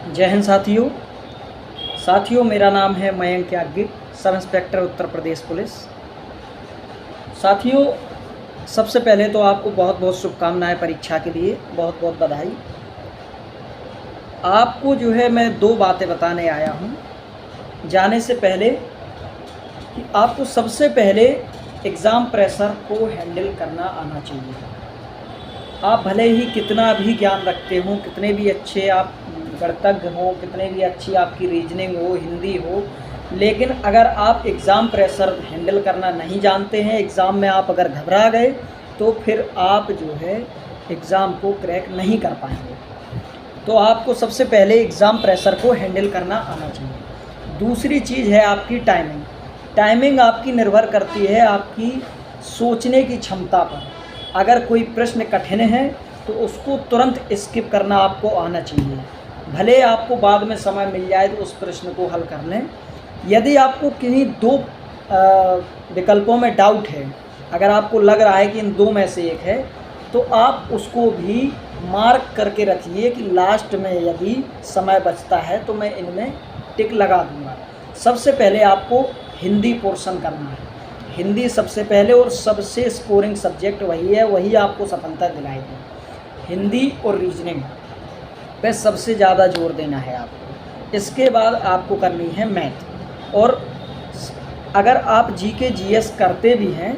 जय हिंद साथियों, मेरा नाम है मयंक याज्ञिक, sub inspector Uttar Pradesh police. साथियों, सबसे पहले तो आपको बहुत बहुत शुभकामनाएं परीक्षा के लिए, बहुत बहुत बधाई। आपको जो है मैं दो बातें बताने आया हूं जाने से पहले कि आपको सबसे पहले एग्ज़ाम प्रेशर को हैंडल करना आना चाहिए। आप भले ही कितना भी ज्ञान रखते हो, कितने भी अच्छे आप गणितज्ञ हो, कितने भी अच्छी आपकी रीजनिंग हो, हिंदी हो, लेकिन अगर आप एग्ज़ाम प्रेशर हैंडल करना नहीं जानते हैं, एग्ज़ाम में आप अगर घबरा गए तो फिर आप जो है एग्ज़ाम को क्रैक नहीं कर पाएंगे। तो आपको सबसे पहले एग्ज़ाम प्रेशर को हैंडल करना आना चाहिए। दूसरी चीज़ है आपकी टाइमिंग आपकी निर्भर करती है आपकी सोचने की क्षमता पर। अगर कोई प्रश्न कठिन है तो उसको तुरंत स्किप करना आपको आना चाहिए, भले आपको बाद में समय मिल जाए तो उस प्रश्न को हल कर लें। यदि आपको किन्हीं दो विकल्पों में डाउट है, अगर आपको लग रहा है कि इन दो में से एक है, तो आप उसको भी मार्क करके रखिए कि लास्ट में यदि समय बचता है तो मैं इनमें टिक लगा दूंगा। सबसे पहले आपको हिंदी पोर्शन करना है। हिंदी सबसे पहले और सबसे स्कोरिंग सब्जेक्ट वही है, वही आपको सफलता दिलाएगी। हिंदी और रीजनिंग पे सबसे ज़्यादा जोर देना है आपको। इसके बाद आपको करनी है मैथ। और अगर आप जीके जीएस करते भी हैं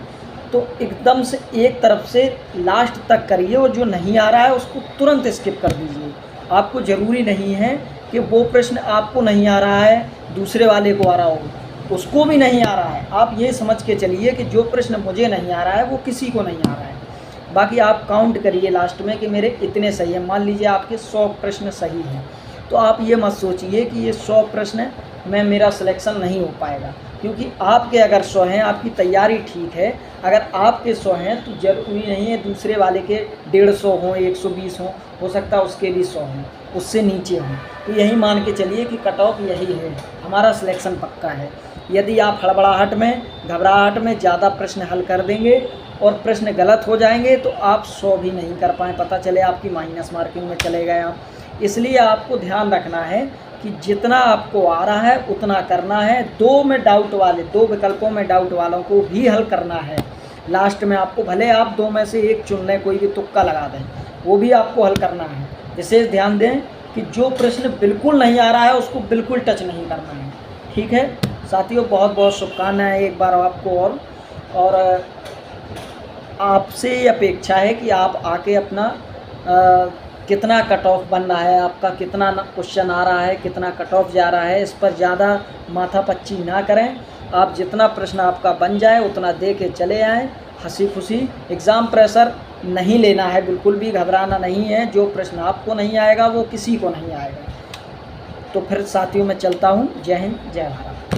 तो एकदम से एक तरफ से लास्ट तक करिए, और जो नहीं आ रहा है उसको तुरंत स्किप कर दीजिए। आपको ज़रूरी नहीं है कि वो प्रश्न आपको नहीं आ रहा है दूसरे वाले को आ रहा हो, उसको भी नहीं आ रहा है। आप ये समझ के चलिए कि जो प्रश्न मुझे नहीं आ रहा है वो किसी को नहीं आ रहा है। बाकी आप काउंट करिए लास्ट में कि मेरे इतने सही हैं। मान लीजिए आपके 100 प्रश्न सही हैं, तो आप ये मत सोचिए कि ये 100 प्रश्न में मेरा सिलेक्शन नहीं हो पाएगा, क्योंकि आपके अगर 100 हैं, आपकी तैयारी ठीक है। अगर आपके 100 हैं तो ज़रूरी नहीं है दूसरे वाले के 150 हों, 120 हों, हो सकता है उसके भी 100 हों, उससे नीचे हों। तो यही मान के चलिए कि कट ऑफ यही है, हमारा सिलेक्शन पक्का है। यदि आप हड़बड़ाहट में, घबराहट में ज़्यादा प्रश्न हल कर देंगे और प्रश्न गलत हो जाएंगे तो आप 100 भी नहीं कर पाएँ, पता चले आपकी माइनस मार्किंग में चले गए आप। इसलिए आपको ध्यान रखना है कि जितना आपको आ रहा है उतना करना है। दो विकल्पों में डाउट वालों को भी हल करना है। लास्ट में आपको भले आप दो में से एक चुन लें, कोई भी तुक्का लगा दें, वो भी आपको हल करना है। विशेष ध्यान दें कि जो प्रश्न बिल्कुल नहीं आ रहा है उसको बिल्कुल टच नहीं करना है। ठीक है साथियों, बहुत बहुत शुभकामनाएं एक बार आपको। और आपसे ये अपेक्षा है कि आप आके अपना कितना कट ऑफ बन रहा है, आपका कितना क्वेश्चन आ रहा है, कितना कट ऑफ जा रहा है, इस पर ज़्यादा माथापच्ची ना करें। आप जितना प्रश्न आपका बन जाए उतना दे के चले आएँ हंसी खुशी। एग्ज़ाम प्रेशर नहीं लेना है, बिल्कुल भी घबराना नहीं है। जो प्रश्न आपको नहीं आएगा वो किसी को नहीं आएगा। तो फिर साथियों मैं चलता हूँ। जय हिंद, जय भारत।